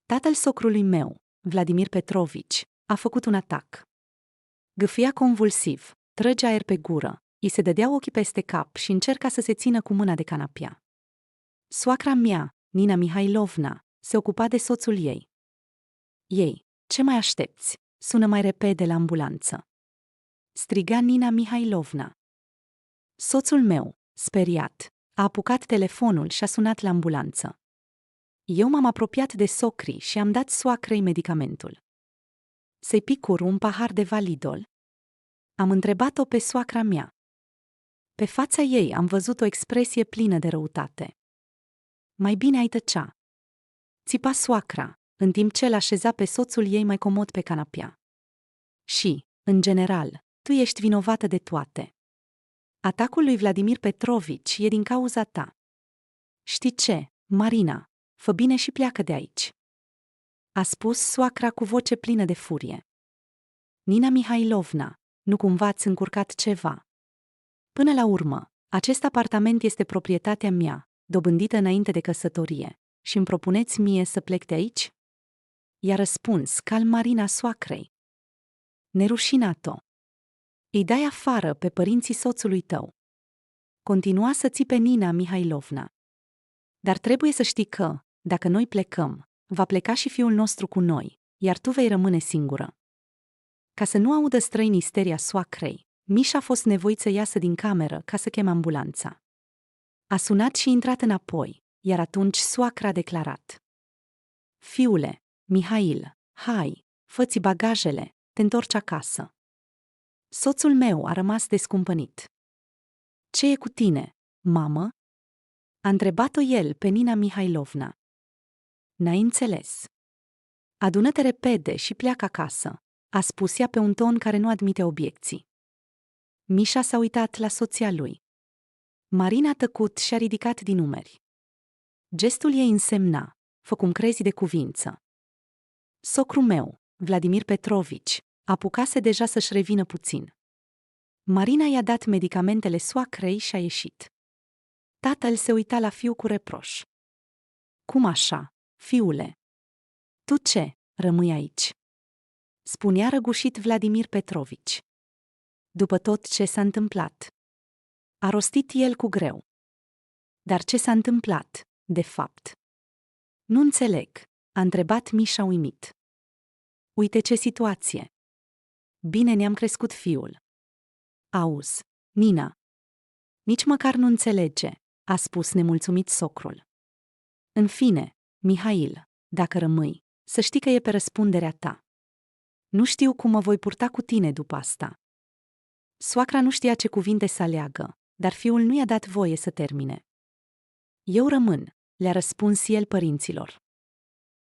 Tatăl socrului meu, Vladimir Petrovici, a făcut un atac. Gâfâia convulsiv, trăgea aer pe gură, îi se dădeau ochii peste cap și încerca să se țină cu mâna de canapea. Soacra mea, Nina Mihailovna, se ocupa de soțul ei. Ei, ce mai aștepți? Sună mai repede la ambulanță. Striga Nina Mihailovna. Soțul meu, speriat, a apucat telefonul și a sunat la ambulanță. Eu m-am apropiat de socrii și am dat soacrei medicamentul. Să-i picur un pahar de Validol? Am întrebat-o pe soacra mea. Pe fața ei am văzut o expresie plină de răutate. Mai bine ai tăcea. Țipa soacra, în timp ce l-așeza pe soțul ei mai comod pe canapea. Și, în general, tu ești vinovată de toate. Atacul lui Vladimir Petrovici e din cauza ta. Știi ce, Marina, fă bine și pleacă de aici. A spus soacra cu voce plină de furie. Nina Mihailovna, nu cumva ați încurcat ceva? Până la urmă, acest apartament este proprietatea mea, dobândită înainte de căsătorie, și îmi propuneți mie să plec de aici? I-a răspuns calm Marina soacrei. Nerușinat-o. Îi dai afară pe părinții soțului tău. Continua să țipe Nina Mihailovna. Dar trebuie să știi că, dacă noi plecăm, va pleca și fiul nostru cu noi, iar tu vei rămâne singură. Ca să nu audă străinii isteria soacrei, Mișa a fost nevoit să iasă din cameră ca să cheme ambulanța. A sunat și intrat înapoi, iar atunci soacra a declarat. Fiule, Mihail, hai, fă-ți bagajele, te întorci acasă. Soțul meu a rămas descumpănit. Ce e cu tine, mamă? A întrebat-o el pe Nina Mihailovna. N-ai înțeles. Adună-te repede și pleacă acasă, a spus ea pe un ton care nu admite obiecții. Mișa s-a uitat la soția lui. Marina a tăcut și a ridicat din umeri. Gestul ei însemna, fă cum crezi de cuvință. Socru meu, Vladimir Petrovici, apucase deja să-și revină puțin. Marina i-a dat medicamentele soacrei și a ieșit. Tatăl se uita la fiu cu reproș. Cum așa, fiule? Tu ce, rămâi aici? Spunea răgușit Vladimir Petrovici. După tot ce s-a întâmplat. A rostit el cu greu. Dar ce s-a întâmplat, de fapt? Nu înțeleg, a întrebat Mișa uimit. Uite ce situație. Bine ne-am crescut fiul. Auzi, Nina. Nici măcar nu înțelege, a spus nemulțumit socrul. În fine, Mihail, dacă rămâi, să știi că e pe răspunderea ta. Nu știu cum mă voi purta cu tine după asta. Soacra nu știa ce cuvinte să aleagă, dar fiul nu i-a dat voie să termine. Eu rămân, le-a răspuns el părinților.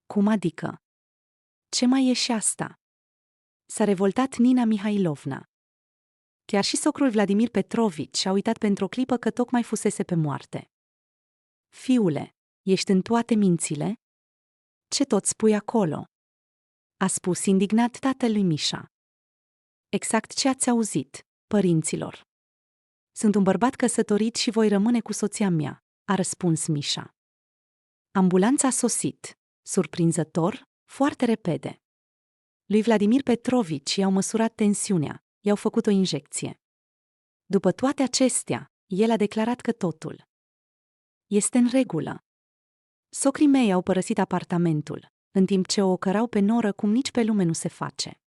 Cum adică? Ce mai e și asta? S-a revoltat Nina Mihailovna. Chiar și socrul Vladimir Petrovici a uitat pentru o clipă că tocmai fusese pe moarte. Fiule, ești în toate mințile? Ce tot spui acolo? A spus indignat tatălui Mișa. Exact ce ați auzit, părinților. Sunt un bărbat căsătorit și voi rămâne cu soția mea, a răspuns Mișa. Ambulanța a sosit, surprinzător, foarte repede. Lui Vladimir Petrovici i-au măsurat tensiunea, i-au făcut o injecție. După toate acestea, el a declarat că totul este în regulă. Socrii mei au părăsit apartamentul, în timp ce o ocărau pe noră cum nici pe lume nu se face.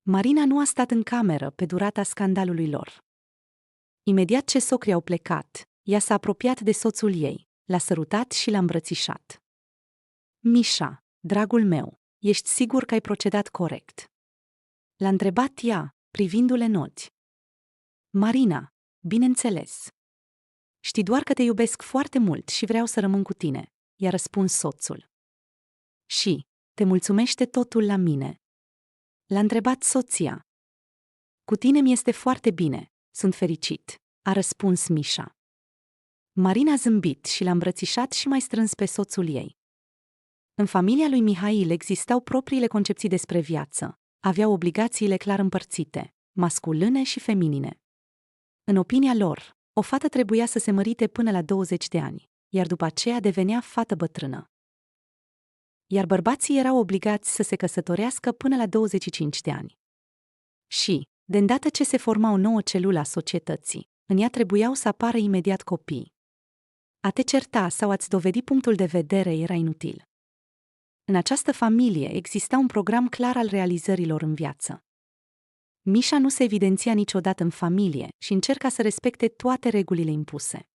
Marina nu a stat în cameră pe durata scandalului lor. Imediat ce socrii au plecat, ea s-a apropiat de soțul ei, l-a sărutat și l-a îmbrățișat. Mișa, dragul meu, ești sigur că ai procedat corect? L-a întrebat ea, privindu-le în ochi. Marina, bineînțeles. Știi doar că te iubesc foarte mult și vreau să rămân cu tine, i-a răspuns soțul. Și, te mulțumește totul la mine? L-a întrebat soția. Cu tine mi-este foarte bine, sunt fericit, a răspuns Mișa. Marina a zâmbit și l-a îmbrățișat și mai strâns pe soțul ei. În familia lui Mihail existau propriile concepții despre viață, aveau obligațiile clar împărțite, masculine și feminine. În opinia lor, o fată trebuia să se mărite până la 20 de ani, iar după aceea devenea fată bătrână. iar bărbații erau obligați să se căsătorească până la 25 de ani. Și, de îndată ce se forma o nouă celulă a societății, în ea trebuiau să apară imediat copii. A te certa sau a-ți dovedi punctul de vedere era inutil. În această familie exista un program clar al realizărilor în viață. Misha nu se evidenția niciodată în familie și încerca să respecte toate regulile impuse.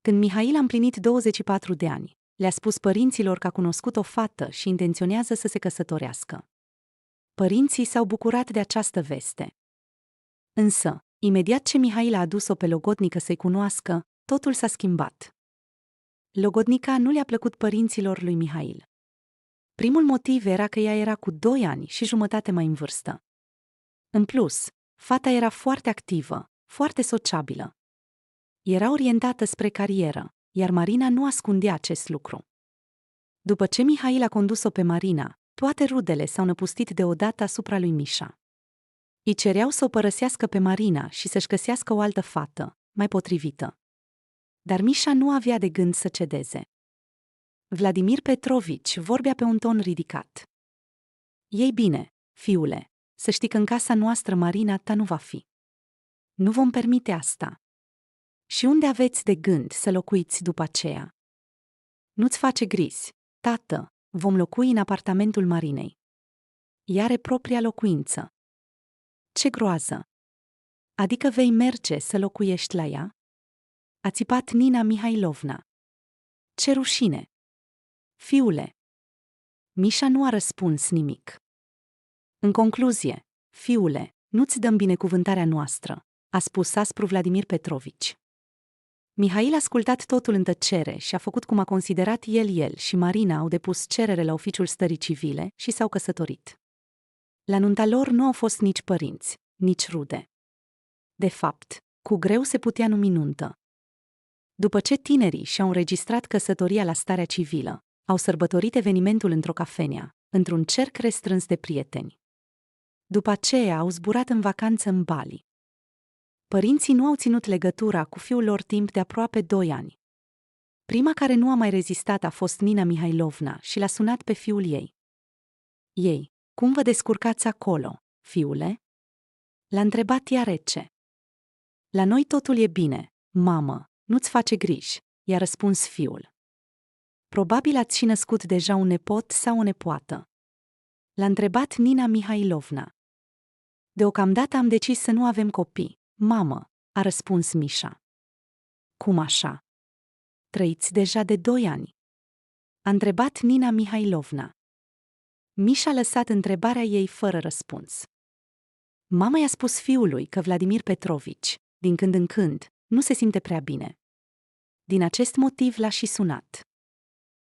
Când Mihail a împlinit 24 de ani, le-a spus părinților că a cunoscut o fată și intenționează să se căsătorească. Părinții s-au bucurat de această veste. Însă, imediat ce Mihail a adus-o pe logodnică să-i cunoască, totul s-a schimbat. Logodnica nu le-a plăcut părinților lui Mihail. Primul motiv era că ea era cu 2 ani și jumătate mai în vârstă. În plus, fata era foarte activă, foarte sociabilă. Era orientată spre carieră, iar Marina nu ascundea acest lucru. După ce Mihail a condus-o pe Marina, toate rudele s-au năpustit deodată asupra lui Misha. Îi cereau să o părăsească pe Marina și să-și găsească o altă fată, mai potrivită. Dar Misha nu avea de gând să cedeze. Vladimir Petrovici vorbea pe un ton ridicat. Ei bine, fiule, să știi că în casa noastră Marina ta nu va fi. Nu vom permite asta. Și unde aveți de gând să locuiți după aceea? Nu-ți face griji, tată, vom locui în apartamentul Marinei. Ea are propria locuință. Ce groază! Adică vei merge să locuiești la ea? A țipat Nina Mihailovna. Ce rușine! Fiule! Misha nu a răspuns nimic. În concluzie, fiule, nu-ți dăm binecuvântarea noastră, a spus aspru Vladimir Petrovici. Mihail a ascultat totul în tăcere și a făcut cum a considerat el și Marina au depus cerere la oficiul stării civile și s-au căsătorit. La nunta lor nu au fost nici părinți, nici rude. De fapt, cu greu se putea numi nuntă. După ce tinerii și-au înregistrat căsătoria la starea civilă, au sărbătorit evenimentul într-o cafenea, într-un cerc restrâns de prieteni. După aceea au zburat în vacanță în Bali. Părinții nu au ținut legătura cu fiul lor timp de aproape 2 ani. Prima care nu a mai rezistat a fost Nina Mihailovna și l-a sunat pe fiul ei. Ei, cum vă descurcați acolo, fiule? L-a întrebat ea rece. La noi totul e bine, mamă, nu-ți face griji, i-a răspuns fiul. Probabil ați și născut deja un nepot sau o nepoată. L-a întrebat Nina Mihailovna. Deocamdată am decis să nu avem copii, mamă, a răspuns Misha. Cum așa? Trăiți deja de 2 ani? A întrebat Nina Mihailovna. Misha a lăsat întrebarea ei fără răspuns. Mama i-a spus fiului că Vladimir Petrovici, din când în când, nu se simte prea bine. Din acest motiv l-a și sunat.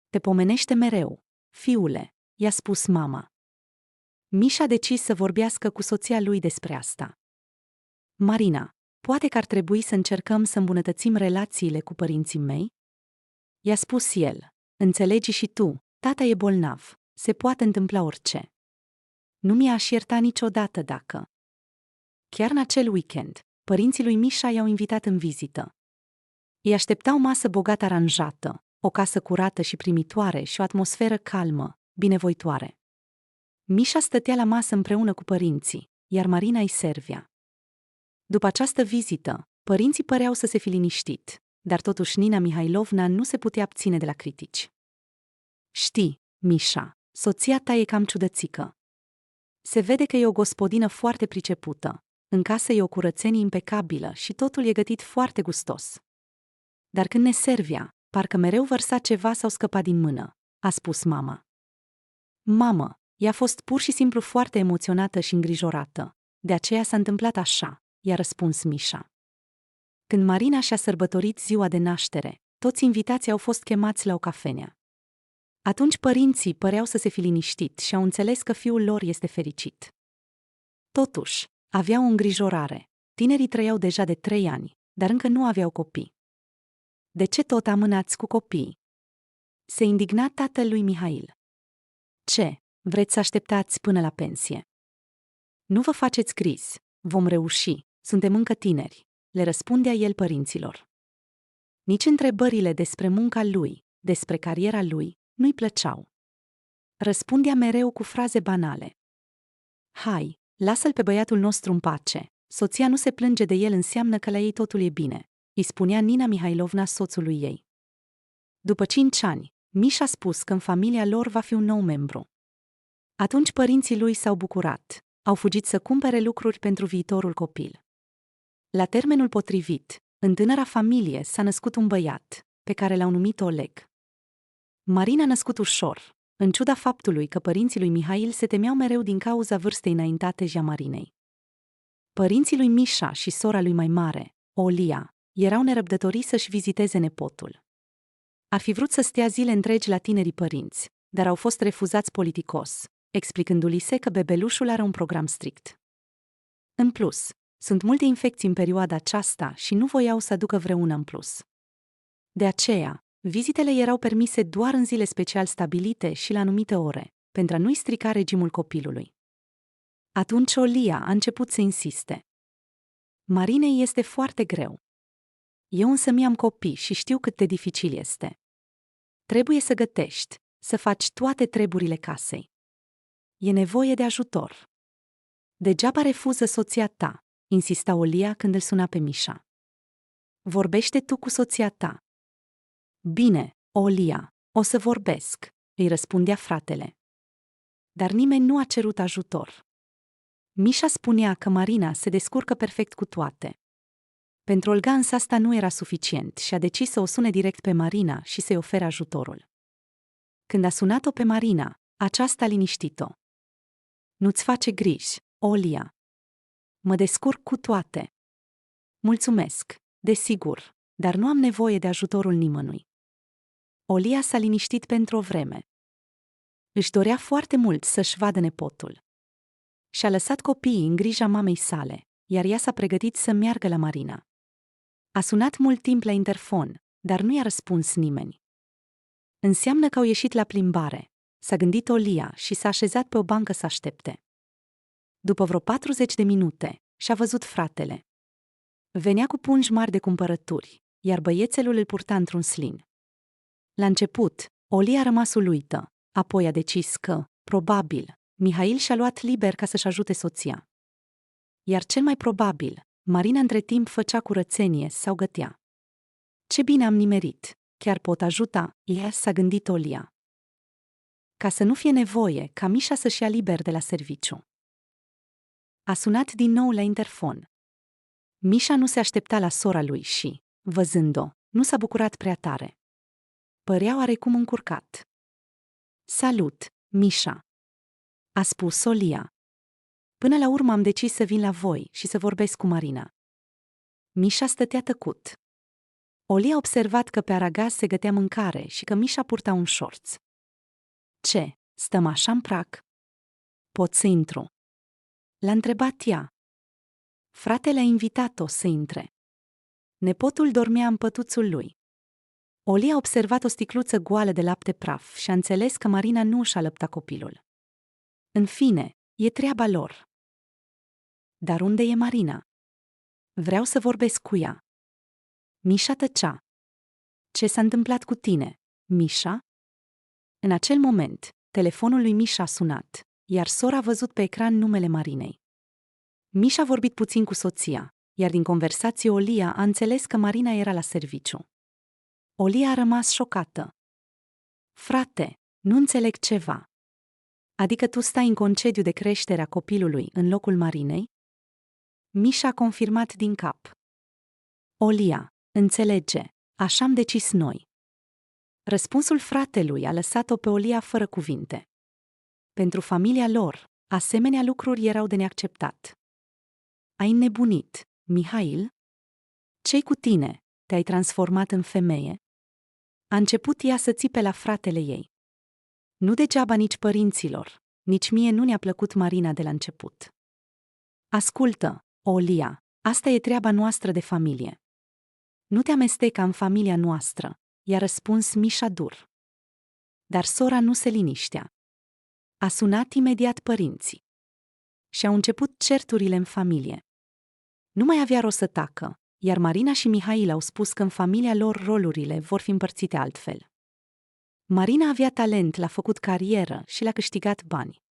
Te pomenește mereu, fiule, i-a spus mama. Misha a decis să vorbească cu soția lui despre asta. Marina, poate că ar trebui să încercăm să îmbunătățim relațiile cu părinții mei? I-a spus el, înțelegi și tu, tata e bolnav, se poate întâmpla orice. Nu mi-aș ierta niciodată dacă. Chiar în acel weekend, părinții lui Misha i-au invitat în vizită. Îi aștepta o masă bogat aranjată, o casă curată și primitoare și o atmosferă calmă, binevoitoare. Misha stătea la masă împreună cu părinții, iar Marina îi servea. După această vizită, părinții păreau să se fi liniștit, dar totuși Nina Mihailovna nu se putea abține de la critici. Știi, Misha, soția ta e cam ciudățică. Se vede că e o gospodină foarte pricepută, în casă e o curățenie impecabilă și totul e gătit foarte gustos. Dar când ne servea, parcă mereu vărsa ceva sau scăpa din mână, a spus mama. Mamă, ea a fost pur și simplu foarte emoționată și îngrijorată, de aceea s-a întâmplat așa, i-a răspuns Misha. Când Marina și-a sărbătorit ziua de naștere, toți invitații au fost chemați la o cafenea. Atunci părinții păreau să se fi liniștit și au înțeles că fiul lor este fericit. Totuși, aveau o îngrijorare. Tinerii trăiau deja de 3 ani, dar încă nu aveau copii. De ce tot amânați cu copiii? Se indigna tatăl lui Mihail. Ce, vreți să așteptați până la pensie? Nu vă faceți griji, vom reuși, suntem încă tineri, le răspundea el părinților. Nici întrebările despre munca lui, despre cariera lui, nu-i plăceau. Răspundea mereu cu fraze banale. Hai, lasă-l pe băiatul nostru în pace, soția nu se plânge de el înseamnă că la ei totul e bine, îi spunea Nina Mihailovna soțului ei. După 5 ani, Mișa a spus că în familia lor va fi un nou membru. Atunci părinții lui s-au bucurat, au fugit să cumpere lucruri pentru viitorul copil. La termenul potrivit, în tânăra familie s-a născut un băiat, pe care l-au numit Oleg. Marin a născut ușor, în ciuda faptului că părinții lui Mihail se temeau mereu din cauza vârstei înaintate a Marinei. Părinții lui Mișa și sora lui mai mare, Olia, erau nerăbdători să-și viziteze nepotul. Ar fi vrut să stea zile întregi la tinerii părinți, dar au fost refuzați politicos, explicându-li se că bebelușul are un program strict. În plus, sunt multe infecții în perioada aceasta și nu voiau să aducă vreuna în plus. De aceea, vizitele erau permise doar în zile special stabilite și la anumite ore, pentru a nu-i strica regimul copilului. Atunci Olia a început să insiste. Marinei este foarte greu. Eu însă mi-am copii și știu cât de dificil este. Trebuie să gătești, să faci toate treburile casei. E nevoie de ajutor. Degeaba refuză soția ta, insista Olia când îl suna pe Mișa. Vorbește tu cu soția ta. Bine, Olia, o să vorbesc, îi răspundea fratele. Dar nimeni nu a cerut ajutor. Mișa spunea că Marina se descurcă perfect cu toate. Pentru Olga însă asta nu era suficient și a decis să o sune direct pe Marina și să-i ofere ajutorul. Când a sunat-o pe Marina, aceasta a liniștit-o. Nu-ți face griji, Olia. Mă descurc cu toate. Mulțumesc, desigur, dar nu am nevoie de ajutorul nimănui. Olia s-a liniștit pentru o vreme. Își dorea foarte mult să-și vadă nepotul. Și-a lăsat copiii în grija mamei sale, iar ea s-a pregătit să meargă la Marina. A sunat mult timp la interfon, dar nu i-a răspuns nimeni. Înseamnă că au ieșit la plimbare, s-a gândit Olia și s-a așezat pe o bancă să aștepte. După vreo 40 de minute, și-a văzut fratele. Venea cu pungi mari de cumpărături, iar băiețelul îl purta într-un slin. La început, Olia a rămas uluită, apoi a decis că, probabil, Mihail și-a luat liber ca să-și ajute soția. Iar cel mai probabil, Marina între timp făcea curățenie sau gătea. Ce bine am nimerit, chiar pot ajuta, ea s-a gândit Olia. Ca să nu fie nevoie ca Mișa să-și ia liber de la serviciu. A sunat din nou la interfon. Mișa nu se aștepta la sora lui și, văzând-o, nu s-a bucurat prea tare. Părea oarecum încurcat. Salut, Mișa, a spus Olia. Până la urmă am decis să vin la voi și să vorbesc cu Marina. Mișa stătea tăcut. Olia a observat că pe aragaz se gătea mâncare și că Mișa purta un șorț. Ce, stăm așa în prac? Pot să intru? L-a întrebat ea. Fratele a invitat-o să intre. Nepotul dormea în pătuțul lui. Olia a observat o sticluță goală de lapte praf și a înțeles că Marina nu și-a lăptat copilul. În fine, e treaba lor. Dar unde e Marina? Vreau să vorbesc cu ea. Mișa tăcea. Ce s-a întâmplat cu tine, Mișa? În acel moment, telefonul lui Mișa a sunat, iar sora a văzut pe ecran numele Marinei. Mișa a vorbit puțin cu soția, iar din conversație Olia a înțeles că Marina era la serviciu. Olia a rămas șocată. Frate, nu înțeleg ceva. Adică tu stai în concediu de creștere a copilului în locul Marinei? Mișa a confirmat din cap. Olia, înțelege, așa am decis noi. Răspunsul fratelui a lăsat-o pe Olia fără cuvinte. Pentru familia lor, asemenea lucruri erau de neacceptat. Ai înnebunit, Mihail? Ce-i cu tine? Te-ai transformat în femeie? A început ea să țipe la fratele ei. Nu degeaba nici părinților, nici mie nu ne-a plăcut Marina de la început. Ascultă, Olia, asta e treaba noastră de familie. Nu te amesteca în familia noastră, i-a răspuns Mișa dur. Dar sora nu se liniștea. A sunat imediat părinții. Și au început certurile în familie. Nu mai avea rost să tacă, iar Marina și Mihail au spus că în familia lor rolurile vor fi împărțite altfel. Marina avea talent, l-a făcut carieră și l-a câștigat bani.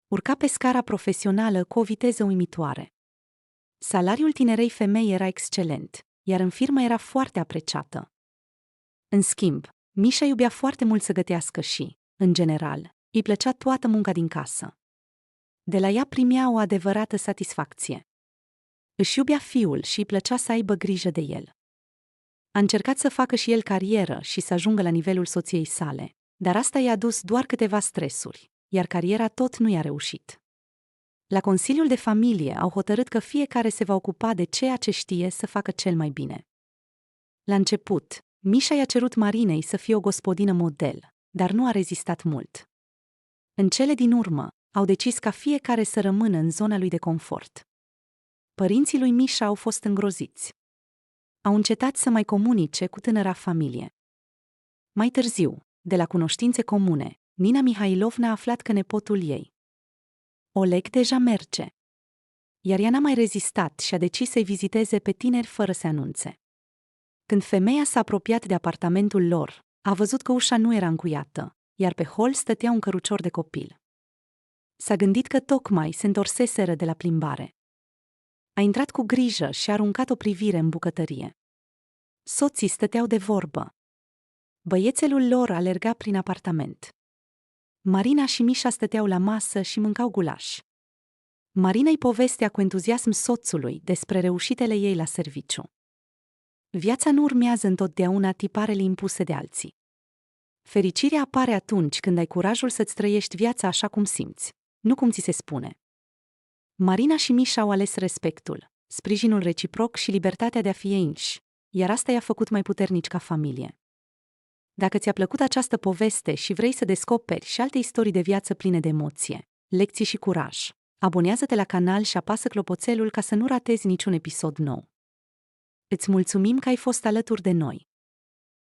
Urca pe scara profesională cu o viteză uimitoare. Salariul tinerei femei era excelent, iar în firmă era foarte apreciată. În schimb, Misha iubea foarte mult să gătească și, în general, îi plăcea toată munca din casă. De la ea primea o adevărată satisfacție. Își iubea fiul și îi plăcea să aibă grijă de el. A încercat să facă și el carieră și să ajungă la nivelul soției sale, dar asta i-a adus doar câteva stresuri, iar cariera tot nu i-a reușit. La Consiliul de Familie au hotărât că fiecare se va ocupa de ceea ce știe să facă cel mai bine. La început, Misha i-a cerut Marinei să fie o gospodină model, dar nu a rezistat mult. În cele din urmă, au decis ca fiecare să rămână în zona lui de confort. Părinții lui Misha au fost îngroziți. Au încetat să mai comunice cu tânăra familie. Mai târziu, de la cunoștințe comune, Nina Mihailovna a aflat că nepotul ei, Oleg, deja merge. Iar ea n-a mai rezistat și a decis să-i viziteze pe tineri fără să anunțe. Când femeia s-a apropiat de apartamentul lor, a văzut că ușa nu era încuiată, iar pe hol stătea un cărucior de copil. S-a gândit că tocmai se întorseseră de la plimbare. A intrat cu grijă și a aruncat o privire în bucătărie. Soții stăteau de vorbă. Băiețelul lor alerga prin apartament. Marina și Misha stăteau la masă și mâncau gulaș. Marina îi povestea cu entuziasm soțului despre reușitele ei la serviciu. Viața nu urmează întotdeauna tiparele impuse de alții. Fericirea apare atunci când ai curajul să-ți trăiești viața așa cum simți, nu cum ți se spune. Marina și Misha au ales respectul, sprijinul reciproc și libertatea de a fi ei înși, iar asta i-a făcut mai puternici ca familie. Dacă ți-a plăcut această poveste și vrei să descoperi și alte istorii de viață pline de emoție, lecții și curaj, abonează-te la canal și apasă clopoțelul ca să nu ratezi niciun episod nou. Îți mulțumim că ai fost alături de noi.